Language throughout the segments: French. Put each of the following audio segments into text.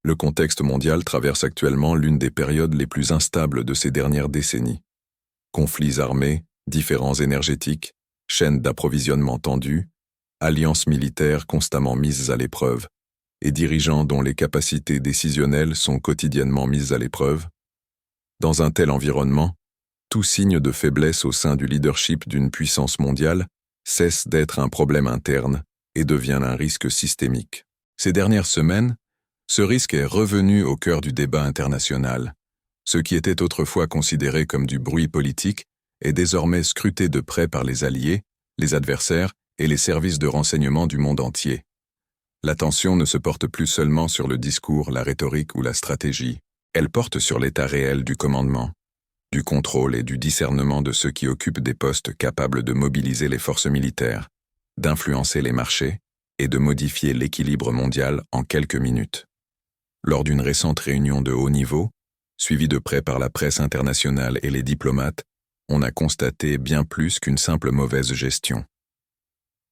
Le contexte mondial traverse actuellement l'une des périodes les plus instables de ces dernières décennies. Conflits armés, différends énergétiques, chaînes d'approvisionnement tendues, alliances militaires constamment mises à l'épreuve, et dirigeants dont les capacités décisionnelles sont quotidiennement mises à l'épreuve. Dans un tel environnement, tout signe de faiblesse au sein du leadership d'une puissance mondiale cesse d'être un problème interne et devient un risque systémique. Ces dernières semaines, ce risque est revenu au cœur du débat international. Ce qui était autrefois considéré comme du bruit politique est désormais scruté de près par les alliés, les adversaires et les services de renseignement du monde entier. L'attention ne se porte plus seulement sur le discours, la rhétorique ou la stratégie, elle porte sur l'état réel du commandement, du contrôle et du discernement de ceux qui occupent des postes capables de mobiliser les forces militaires, d'influencer les marchés et de modifier l'équilibre mondial en quelques minutes. Lors d'une récente réunion de haut niveau, suivie de près par la presse internationale et les diplomates, on a constaté bien plus qu'une simple mauvaise gestion.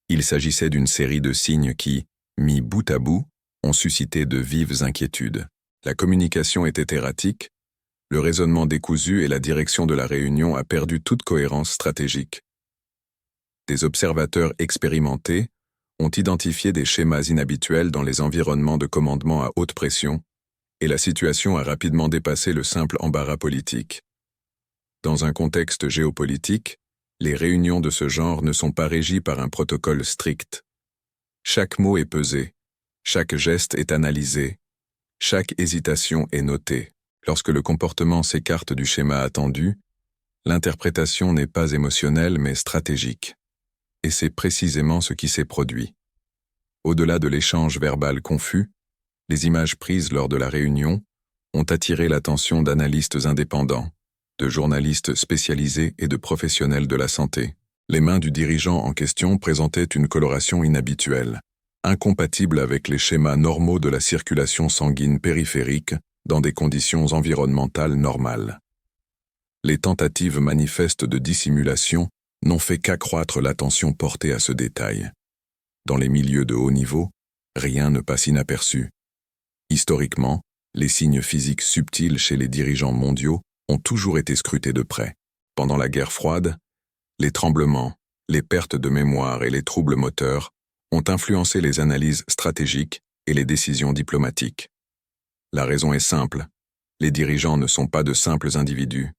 Il s'agissait d'une série de signes qui, mis bout à bout, ont suscité de vives inquiétudes. La communication était erratique, le raisonnement décousu et la direction de la réunion a perdu toute cohérence stratégique. Des observateurs expérimentés ont identifié des schémas inhabituels dans les environnements de commandement à haute pression, et la situation a rapidement dépassé le simple embarras politique. Dans un contexte géopolitique, les réunions de ce genre ne sont pas régies par un protocole strict. Chaque mot est pesé, chaque geste est analysé, chaque hésitation est notée. Lorsque le comportement s'écarte du schéma attendu, l'interprétation n'est pas émotionnelle mais stratégique. Et c'est précisément ce qui s'est produit. Au-delà de l'échange verbal confus, les images prises lors de la réunion ont attiré l'attention d'analystes indépendants, de journalistes spécialisés et de professionnels de la santé. Les mains du dirigeant en question présentaient une coloration inhabituelle, incompatible avec les schémas normaux de la circulation sanguine périphérique dans des conditions environnementales normales. Les tentatives manifestes de dissimulation n'ont fait qu'accroître l'attention portée à ce détail. Dans les milieux de haut niveau, rien ne passe inaperçu. Historiquement, les signes physiques subtils chez les dirigeants mondiaux ont toujours été scrutés de près. Pendant la guerre froide, les tremblements, les pertes de mémoire et les troubles moteurs ont influencé les analyses stratégiques et les décisions diplomatiques. La raison est simple, les dirigeants ne sont pas de simples individus,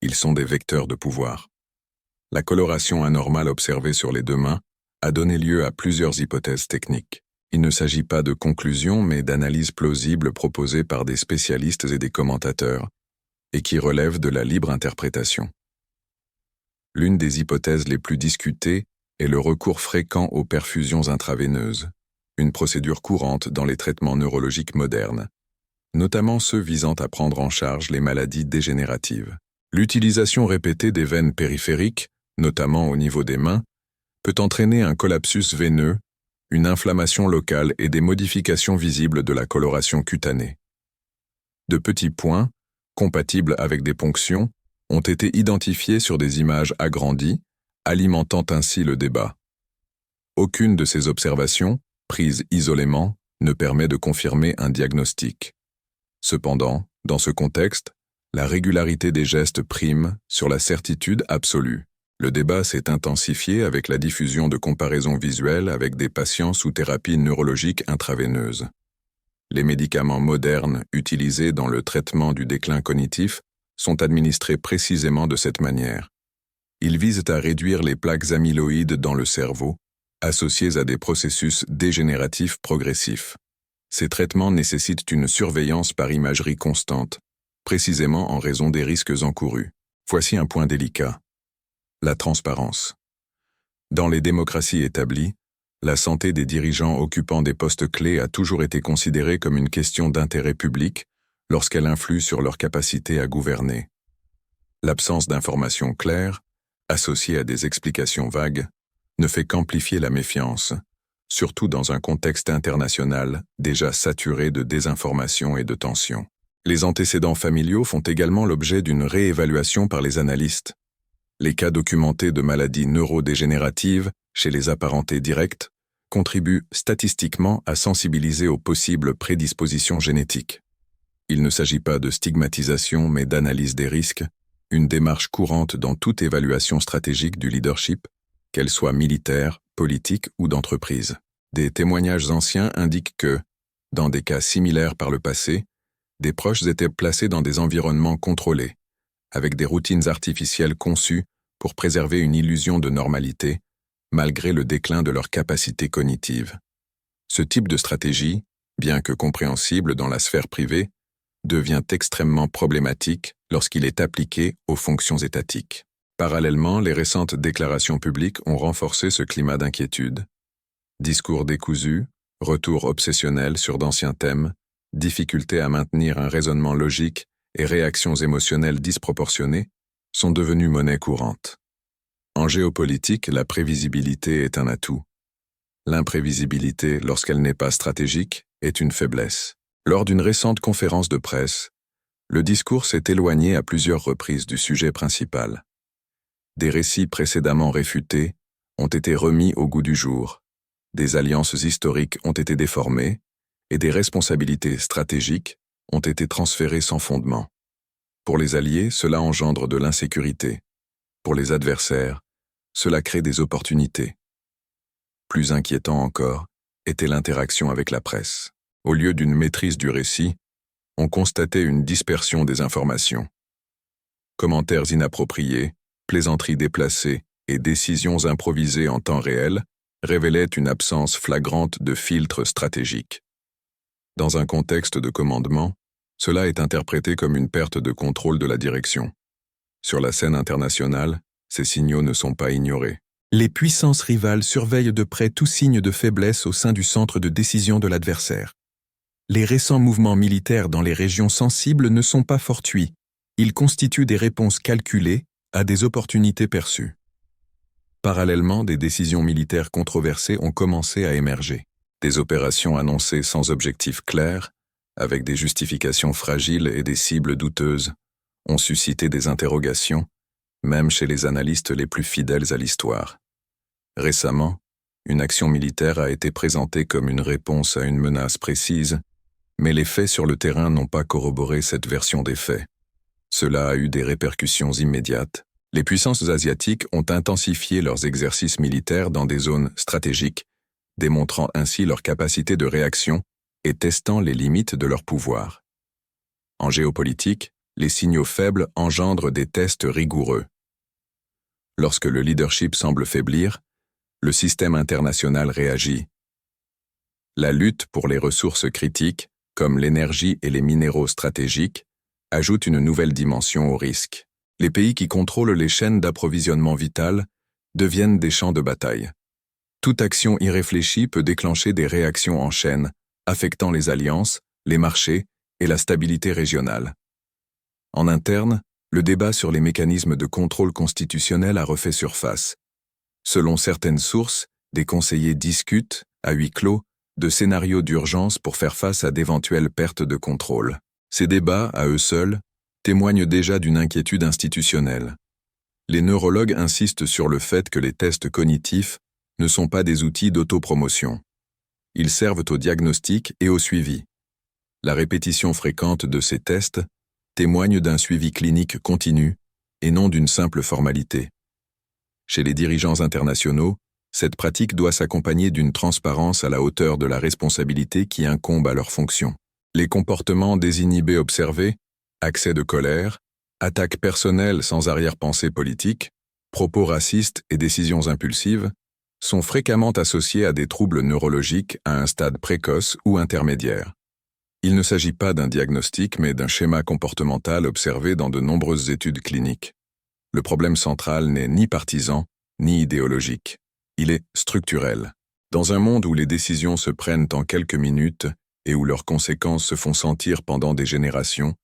ils sont des vecteurs de pouvoir. La coloration anormale observée sur les deux mains a donné lieu à plusieurs hypothèses techniques. Il ne s'agit pas de conclusions mais d'analyses plausibles proposées par des spécialistes et des commentateurs, et qui relèvent de la libre interprétation. L'une des hypothèses les plus discutées est le recours fréquent aux perfusions intraveineuses, une procédure courante dans les traitements neurologiques modernes, notamment ceux visant à prendre en charge les maladies dégénératives. L'utilisation répétée des veines périphériques, notamment au niveau des mains, peut entraîner un collapsus veineux, une inflammation locale et des modifications visibles de la coloration cutanée. De petits points, compatibles avec des ponctions, ont été identifiés sur des images agrandies, alimentant ainsi le débat. Aucune de ces observations, prises isolément, ne permet de confirmer un diagnostic. Cependant, dans ce contexte, la régularité des gestes prime sur la certitude absolue. Le débat s'est intensifié avec la diffusion de comparaisons visuelles avec des patients sous thérapie neurologique intraveineuse. Les médicaments modernes utilisés dans le traitement du déclin cognitif sont administrés précisément de cette manière. Ils visent à réduire les plaques amyloïdes dans le cerveau, associées à des processus dégénératifs progressifs. Ces traitements nécessitent une surveillance par imagerie constante, précisément en raison des risques encourus. Voici un point délicat. La transparence. Dans les démocraties établies, la santé des dirigeants occupant des postes clés a toujours été considérée comme une question d'intérêt public lorsqu'elle influe sur leur capacité à gouverner. L'absence d'informations claires, associée à des explications vagues, ne fait qu'amplifier la méfiance, surtout dans un contexte international déjà saturé de désinformation et de tensions. Les antécédents familiaux font également l'objet d'une réévaluation par les analystes. Les cas documentés de maladies neurodégénératives chez les apparentés directs contribuent statistiquement à sensibiliser aux possibles prédispositions génétiques. Il ne s'agit pas de stigmatisation mais d'analyse des risques, une démarche courante dans toute évaluation stratégique du leadership, qu'elle soit militaire, politique ou d'entreprise. Des témoignages anciens indiquent que, dans des cas similaires par le passé, des proches étaient placés dans des environnements contrôlés, avec des routines artificielles conçues pour préserver une illusion de normalité, malgré le déclin de leurs capacités cognitives. Ce type de stratégie, bien que compréhensible dans la sphère privée, devient extrêmement problématique lorsqu'il est appliqué aux fonctions étatiques. Parallèlement, les récentes déclarations publiques ont renforcé ce climat d'inquiétude. Discours décousus, retours obsessionnels sur d'anciens thèmes, difficulté à maintenir un raisonnement logique et réactions émotionnelles disproportionnées sont devenues monnaie courante. En géopolitique, la prévisibilité est un atout. L'imprévisibilité, lorsqu'elle n'est pas stratégique, est une faiblesse. Lors d'une récente conférence de presse, le discours s'est éloigné à plusieurs reprises du sujet principal. Des récits précédemment réfutés ont été remis au goût du jour, des alliances historiques ont été déformées, et des responsabilités stratégiques ont été transférées sans fondement. Pour les alliés, cela engendre de l'insécurité. Pour les adversaires, cela crée des opportunités. Plus inquiétant encore était l'interaction avec la presse. Au lieu d'une maîtrise du récit, on constatait une dispersion des informations. Commentaires inappropriés, plaisanteries déplacées et décisions improvisées en temps réel révélaient une absence flagrante de filtre stratégique. Dans un contexte de commandement, cela est interprété comme une perte de contrôle de la direction. Sur la scène internationale, ces signaux ne sont pas ignorés. Les puissances rivales surveillent de près tout signe de faiblesse au sein du centre de décision de l'adversaire. Les récents mouvements militaires dans les régions sensibles ne sont pas fortuits. Ils constituent des réponses calculées à des opportunités perçues. Parallèlement, des décisions militaires controversées ont commencé à émerger. Des opérations annoncées sans objectif clair, avec des justifications fragiles et des cibles douteuses, ont suscité des interrogations, même chez les analystes les plus fidèles à l'histoire. Récemment, une action militaire a été présentée comme une réponse à une menace précise, mais les faits sur le terrain n'ont pas corroboré cette version des faits. Cela a eu des répercussions immédiates. Les puissances asiatiques ont intensifié leurs exercices militaires dans des zones stratégiques, démontrant ainsi leur capacité de réaction et testant les limites de leur pouvoir. En géopolitique, les signaux faibles engendrent des tests rigoureux. Lorsque le leadership semble faiblir, le système international réagit. La lutte pour les ressources critiques, comme l'énergie et les minéraux stratégiques, ajoute une nouvelle dimension au risque. Les pays qui contrôlent les chaînes d'approvisionnement vitales deviennent des champs de bataille. Toute action irréfléchie peut déclencher des réactions en chaîne, affectant les alliances, les marchés et la stabilité régionale. En interne, le débat sur les mécanismes de contrôle constitutionnel a refait surface. Selon certaines sources, des conseillers discutent, à huis clos, de scénarios d'urgence pour faire face à d'éventuelles pertes de contrôle. Ces débats, à eux seuls, témoignent déjà d'une inquiétude institutionnelle. Les neurologues insistent sur le fait que les tests cognitifs ne sont pas des outils d'autopromotion. Ils servent au diagnostic et au suivi. La répétition fréquente de ces tests témoigne d'un suivi clinique continu et non d'une simple formalité. Chez les dirigeants internationaux, cette pratique doit s'accompagner d'une transparence à la hauteur de la responsabilité qui incombe à leurs fonctions. Les comportements désinhibés observés, accès de colère, attaques personnelles sans arrière-pensée politique, propos racistes et décisions impulsives, sont fréquemment associés à des troubles neurologiques à un stade précoce ou intermédiaire. Il ne s'agit pas d'un diagnostic mais d'un schéma comportemental observé dans de nombreuses études cliniques. Le problème central n'est ni partisan, ni idéologique. Il est structurel. Dans un monde où les décisions se prennent en quelques minutes et où leurs conséquences se font sentir pendant des générations,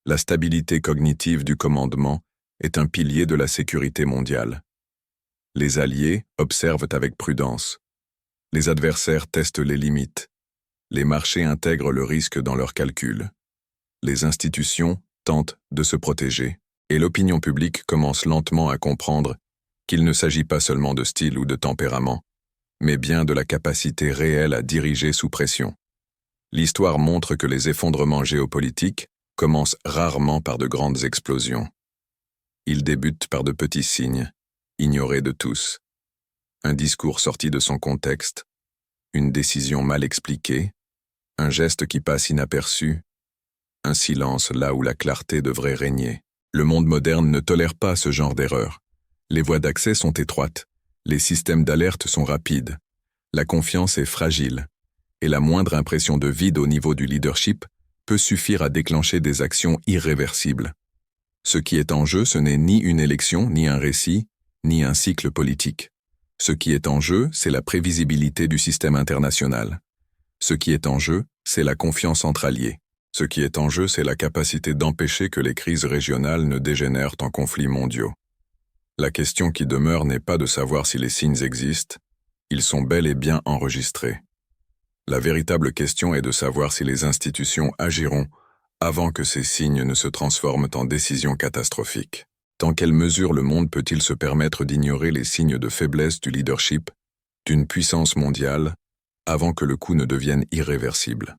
la stabilité cognitive du commandement est un pilier de la sécurité mondiale. Les alliés observent avec prudence. Les adversaires testent les limites. Les marchés intègrent le risque dans leurs calculs. Les institutions tentent de se protéger. Et l'opinion publique commence lentement à comprendre qu'il ne s'agit pas seulement de style ou de tempérament, mais bien de la capacité réelle à diriger sous pression. L'histoire montre que les effondrements géopolitiques commencent rarement par de grandes explosions. Ils débutent par de petits signes, ignorés de tous. Un discours sorti de son contexte, une décision mal expliquée, un geste qui passe inaperçu, un silence là où la clarté devrait régner. Le monde moderne ne tolère pas ce genre d'erreurs. Les voies d'accès sont étroites, les systèmes d'alerte sont rapides, la confiance est fragile, et la moindre impression de vide au niveau du leadership peut suffire à déclencher des actions irréversibles. Ce qui est en jeu, ce n'est ni une élection, ni un récit, ni un cycle politique. Ce qui est en jeu, c'est la prévisibilité du système international. Ce qui est en jeu, c'est la confiance entre alliés. Ce qui est en jeu, c'est la capacité d'empêcher que les crises régionales ne dégénèrent en conflits mondiaux. La question qui demeure n'est pas de savoir si les signes existent, ils sont bel et bien enregistrés. La véritable question est de savoir si les institutions agiront avant que ces signes ne se transforment en décisions catastrophiques. Dans quelle mesure le monde peut-il se permettre d'ignorer les signes de faiblesse du leadership, d'une puissance mondiale, avant que le coup ne devienne irréversible ?